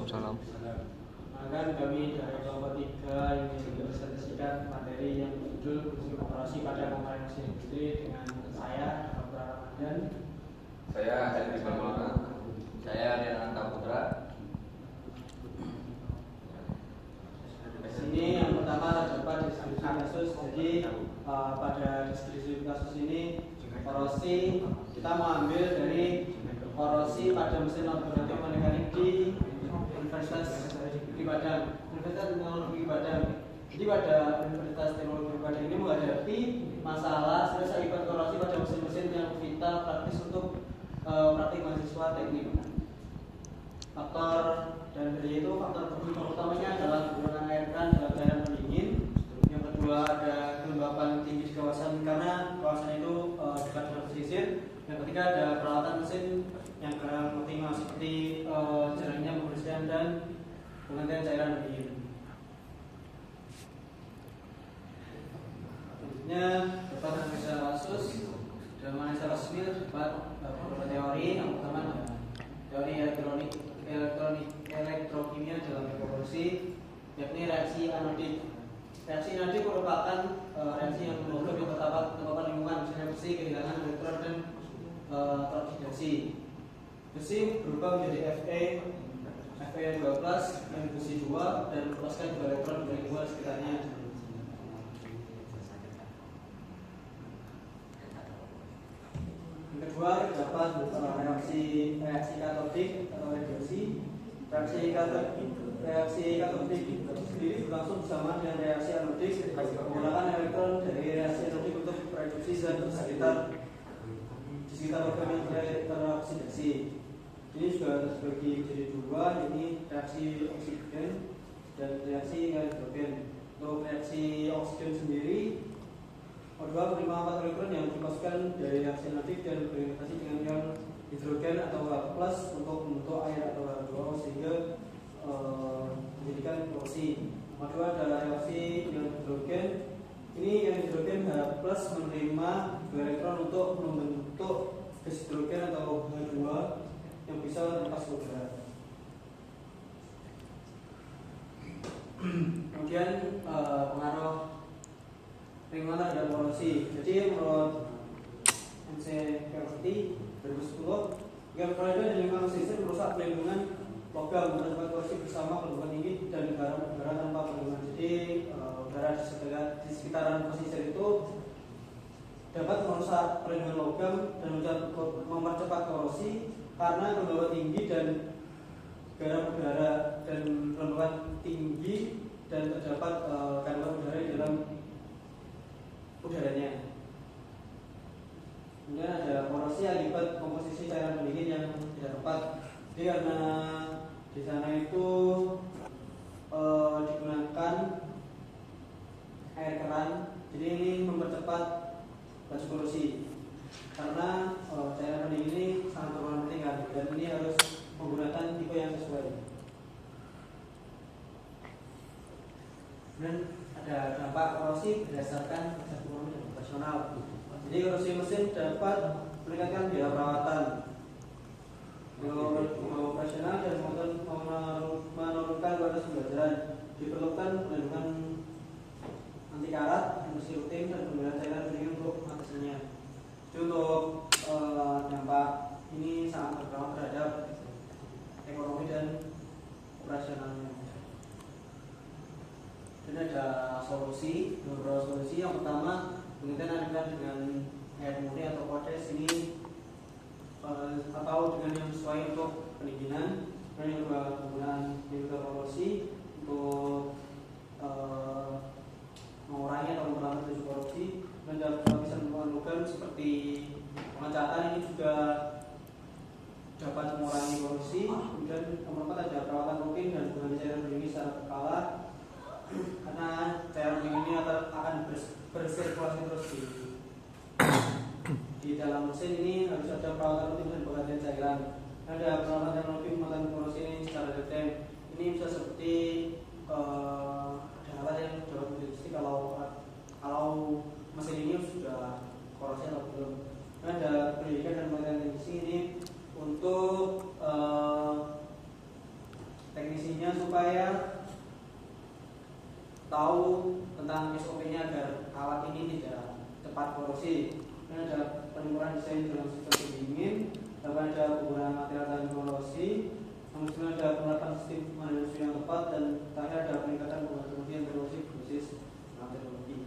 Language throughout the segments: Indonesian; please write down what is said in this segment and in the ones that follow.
Waalaikumsalam. Akan kami dari kelompok 3 yang dipresentasikan materi yang berjudul fungsi operasi pada komponen mesin industri dengan saya Dr. Ramadan. Saya Henry Maulana. Saya Rian Putra. Di sini yang pertama terdapat deskripsi kasus. Jadi pada deskripsi kasus ini korosi kita mau ambil dari korosi pada mesin otomotif mekanik di Universitas Teknologi Padang. Jadi pada Universitas Teknologi Padang ini menghadapi masalah stres akibat korosi pada mesin-mesin yang vital praktis untuk praktik mahasiswa teknik. Faktor dan dari itu faktor utamanya adalah kekurangan air keran dalam cairan pendingin. Yang kedua ada kelembapan tinggi di kawasan karena kawasan itu dekat dengan pesisir. Yang ketiga ada peralatan mesin yang kurang optimal seperti jaraknya pembersihan dan penggantian cairan pendingin. Selanjutnya dapat analisa kasus. Dalam analisa kasus ini terdapat beberapa teori. Yang pertama teori elektrokimia dalam evolusi, yakni reaksi anodik. Reaksi anodik merupakan reaksi yang terdapat lingkungan, misalnya besi kehilangan elektron dan teroksidasi. Besi berubah menjadi Fe2+ yang besi 2 dan melepaskan 2 elektron dari luar sekitarnya. Yang kedua terdapat reaksi katodik atau reduksi. Reaksi katodik sendiri berlangsung bersama dengan reaksi anodik menggunakan elektron dari reaksi anodik untuk reduksi zat di sekitar organ yang teroksidasi. Ini sudah terbagi jadi 2, ini reaksi oksigen dan reaksi hidrogen. Untuk reaksi oksigen sendiri O2 menerima 4 elektron yang dilepaskan dari reaksi anodik dan berinteraksi dengan ion hidrogen atau H+ untuk membentuk air atau H2O sehingga menjadikan korosi. Kedua adalah reaksi ion hidrogen. Ini ion hidrogen H+ menerima 2 elektron untuk membentuk gas hidrogen atau H2 yang bisa lepas ke udara. Kemudian pengaruh lingkungan terhadap korosi. Jadi menurut MCPLT 2010, Gampang dan lingkungan pesisir merusak perlindungan logam menyebabkan korosi bersama kelembapan tinggi dan udara tanpa perlindungan. Jadi udara di sekitaran pesisir itu dapat merusak perlindungan logam dan mempercepat korosi karena kelembapan tinggi dan garam udara dan kelembapan tinggi dan terdapat kandungan udara di dalam udaranya. Kemudian ada korosi akibat komposisi cairan pendingin yang tidak tepat. Jadi karena di sana itu digunakan air keran, jadi ini mempercepat laju korosi. Karena cairan pendingin ini sangat bermanfaat dan ini harus menggunakan tipe yang sesuai. Dan ada dampak korosi berdasarkan ekonomi dan operasional. Jadi korosi mesin dapat meningkatkan biaya perawatan, biaya operasional dan menurunkan kualitas pembelajaran. Diperlukan perlindungan anti karat, emisi rutin dan penggunaan cairan pendingin untuk mengatasinya. Jadi untuk dampak ini sangat berpengaruh terhadap ekonomi dan operasionalnya. Dan ada beberapa solusi. Yang pertama, penelitian akan dengan air murni atau kodes ini atau dengan yang sesuai untuk pendinginan. Dan yang kedua, penggunaan filter korosi untuk mengurangi atau memperlambat risiko korupsi. Dan dapat bisa melakukan logam seperti pengecatan ini juga dapat mengurangi korupsi. Kemudian nomor 4 ada perawatan rutin dan pengganti cairan pendingin secara berkala karena cairan pendingin ini akan bersirkulasi terus di dalam mesin. Ini harus ada perawatan rutin dan penggantian cairan. Ada perawatan yang lebih mematikan korosi ini secara detail. Ini bisa seperti ada alat yang dapat mendeteksi kalau mesin ini sudah korosi atau belum. Ada pendidikan dan penggantian teknisi ini untuk teknisi supaya tahu tentang SOP-nya agar alat ini tidak cepat korosi. Kemudian ada penyempurnaan desain dalam sistem pendingin, lalu ada penggunaan material tahan korosi, kemudian ada penerapan sistem manajemen yang tepat, dan terakhir ada peningkatan penggunaan teknologi yang korosi berbasis teknologi.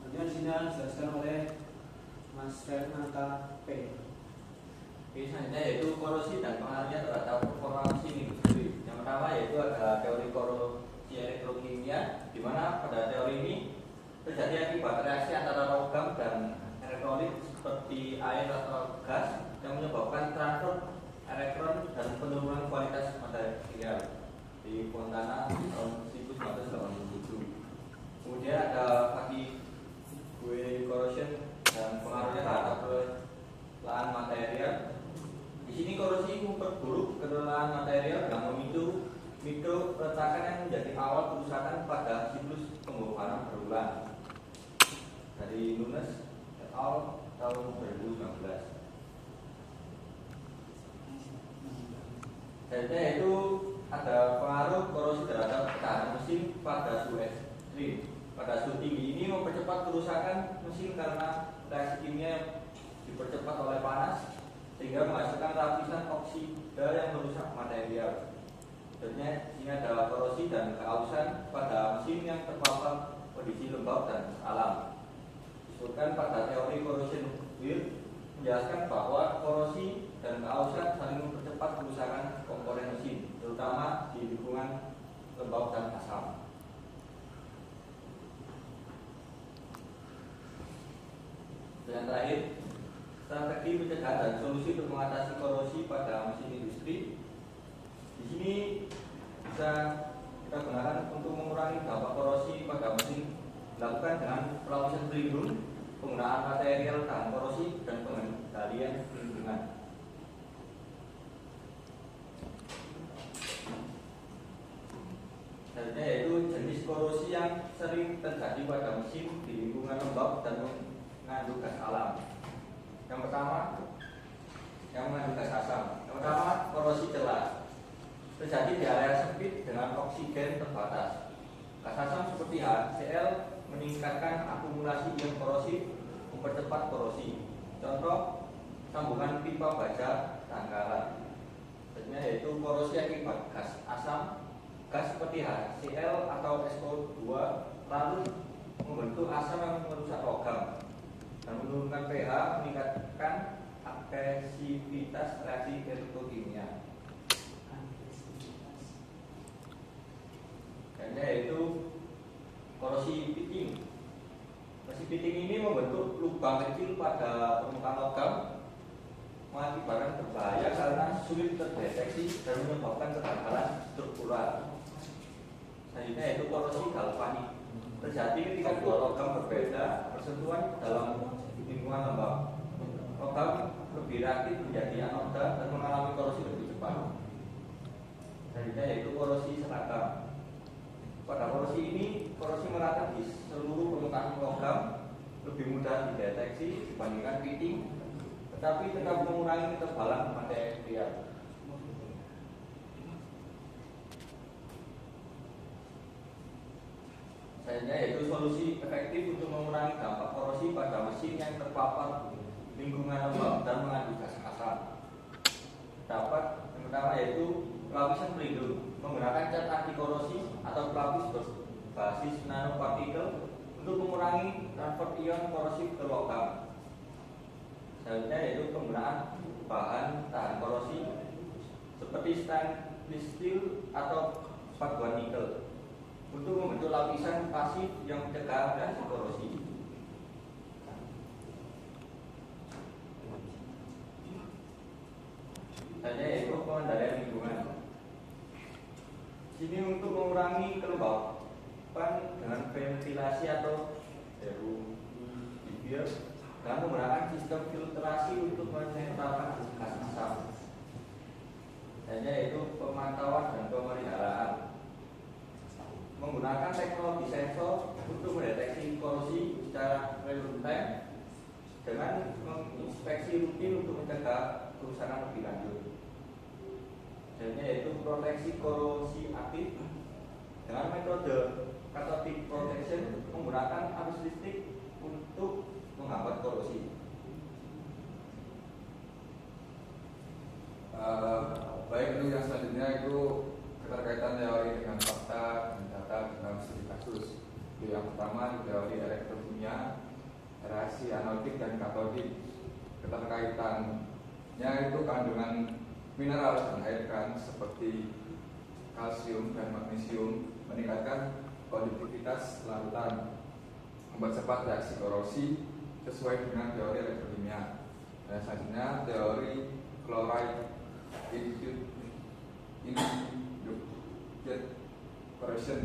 Kemudian di sini dijelaskan oleh Mas Renata P. Oke, selanjutnya yaitu korosi dan pengaruhnya terhadap performa mesin industri. Yang pertama yaitu ada teori korosi elektrokimia, di mana pada teori ini terjadi akibat reaksi antara logam dan elektrolit seperti air atau gas yang menyebabkan transfer elektron dan penurunan kualitas material di Fontana tahun 1987. Kemudian ada fatigue corrosion dan pengaruhnya terhadap kelelahan material. Di sini korosi memperburuk kelelahan material dan memicu mikroperetakan yang menjadi awal kerusakan pada siklus pembongkaran berulang. Dari Nunes et al. Tahun 2019. Selanjutnya yaitu ada pengaruh korosi terhadap ketahanan mesin pada suhu ekstrim. Pada suhu tinggi ini mempercepat kerusakan mesin karena reaksi kimia dipercepat oleh panas sehingga menghasilkan lapisan oksida yang merusak material. Selanjutnya ini ada korosi dan keausan pada mesin yang terpapar kondisi lembab dan alam. Disebutkan pada teori corrosion Weir menjelaskan bahwa korosi dan keausan saling mempercepat kerusakan komponen mesin, terutama di lingkungan lembab dan asam. Dan terakhir, strategi pencegahan dan solusi untuk mengatasi korosi pada mesin industri. Di sini bisa kita gunakan untuk mengurangi dampak korosi pada mesin, dilakukan dengan pelapisan pelindung, penggunaan material tahan korosi, dan pengendalian lingkungan. Selanjutnya yaitu jenis korosi yang sering terjadi pada mesin di lingkungan lembab dan mengandung gas alam. Yang pertama, yang mengandung gas asam. Yang pertama, korosi celah. Terjadi di area sempit dengan oksigen terbatas. Gas asam seperti HCl meningkatkan akumulasi ion korosif, mempercepat korosi. Contoh, sambungan pipa baja tangkalan. Selanjutnya yaitu korosi akibat gas asam. Gas seperti HCl atau SO2 lalu membentuk asam yang merusak logam dan menurunkan pH, meningkatkan agresivitas reaksi elektrokimia. Dan yaitu korosi pitting. Korosi pitting ini membentuk lubang kecil pada permukaan logam, mengakibatkan berbahaya karena sulit terdeteksi dan menyebabkan kegagalan struktural. Selanjutnya yaitu korosi galvanik. Terjadi ketika dua logam berbeda bersentuhan dalam lingkungan lembab. Logam lebih reaktif menjadi anoda dan mengalami korosi lebih cepat. Selanjutnya yaitu korosi seragam. Pada korosi ini, korosi merata di seluruh permukaan logam, lebih mudah dideteksi dibandingkan pitting, tetapi tetap mengurangi ketebalan material. Selanjutnya yaitu solusi efektif untuk mengurangi dampak korosi pada mesin yang terpapar lingkungan lembab dan mengandung gas asam. Dapat yang pertama yaitu pelapisan pelindung, menggunakan cat anti korosi atau pelapis berbasis nanopartikel untuk mengurangi transfer ion korosif ke logam. Selanjutnya yaitu penggunaan bahan tahan korosi seperti stainless steel atau paduan nikel untuk membentuk lapisan pasif yang mencegah reaksi korosi. Selanjutnya yaitu pengendalian lingkungan. Sini untuk mengurangi kelembapan dengan ventilasi atau dehumidifier dengan menggunakan sistem filtrasi untuk menetralkan gas asam. Selanjutnya yaitu pemantauan dan pemeliharaan. Menggunakan teknologi sensor untuk mendeteksi korosi secara real time dengan menginspeksi rutin untuk mencegah kerusakan lebih lanjut. Jenisnya yaitu proteksi korosi aktif dengan metode cathodic protection menggunakan arus listrik untuk menghambat korosi. Baik, itu yang selanjutnya itu keterkaitan teori dengan fakta dan data dalam studi kasus. Itu yang pertama teori elektrokimia, reaksi anodik dan katodik. Keterkaitannya itu kandungan mineral dan air kan seperti kalsium dan magnesium meningkatkan konduktivitas larutan, mempercepat reaksi korosi sesuai dengan teori elektrokimia. Dan selanjutnya teori chloride induced corrosion.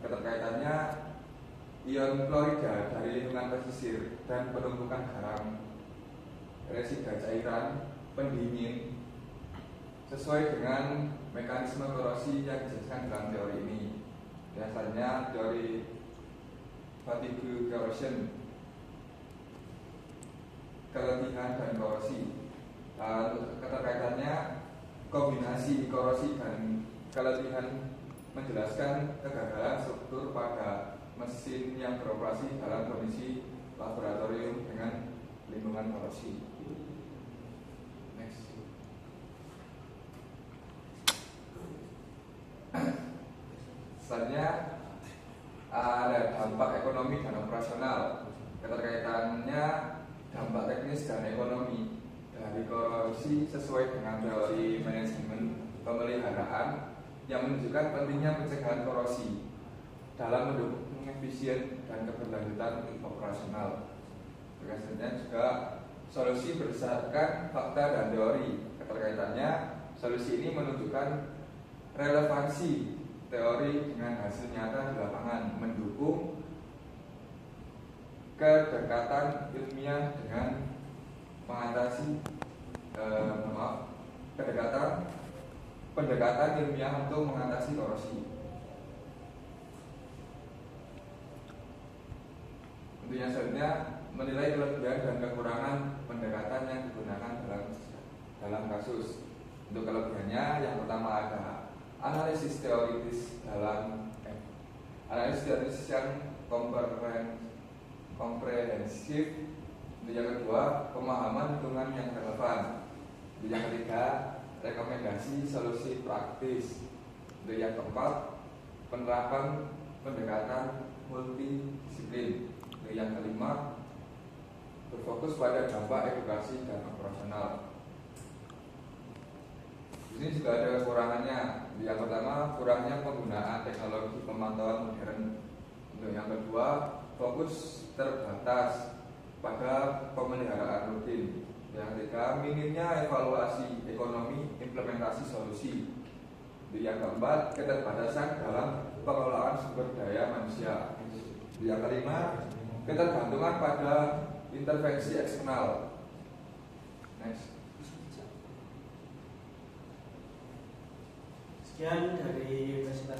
Keterkaitannya ion klorida dari lingkungan pesisir dan penumpukan garam, resida cairan, pendingin sesuai dengan mekanisme korosi yang dijelaskan dalam teori ini. Biasanya teori fatigue corrosion, keletihan dan korosi. Keterkaitannya kombinasi korosi dan keletihan menjelaskan kegagalan struktur pada mesin yang beroperasi dalam kondisi laboratorium dengan lingkungan korosi. Next. Selanjutnya ada dampak ekonomi dan operasional. Keterkaitannya dampak teknis dan ekonomi dari korosi sesuai dengan teori manajemen pemeliharaan yang menunjukkan pentingnya pencegahan korosi dalam mendukung efisien dan keberlanjutan operasional. Selanjutnya juga solusi berdasarkan fakta dan teori. Keterkaitannya solusi ini menunjukkan relevansi teori dengan hasil nyata di lapangan, mendukung kedekatan ilmiah dengan mengatasi pendekatan ilmiah untuk mengatasi korosi. Untuk yang selanjutnya menilai kelebihan dan kekurangan pendekatan yang digunakan dalam kasus. Untuk kelebihannya yang pertama ada analisis teoritis yang komprehensif. Untuk yang kedua, pemahaman hitungan yang relevan. Untuk yang ketiga, rekomendasi solusi praktis. Untuk yang keempat, penerapan pendekatan multidisiplin. Untuk yang kelima, berfokus pada dampak edukasi dan operasional. Di sini juga ada kekurangannya. Yang pertama, kurangnya penggunaan teknologi pemantauan modern. Untuk yang kedua, fokus terbatas pada pemeliharaan rutin. Yang ketiga, minimnya evaluasi ekonomi implementasi solusi. Yang keempat, keterbatasan dalam pengelolaan sumber daya manusia. Yang kelima, ketergantungan pada intervensi eksternal. Next. Sekian dari Universitas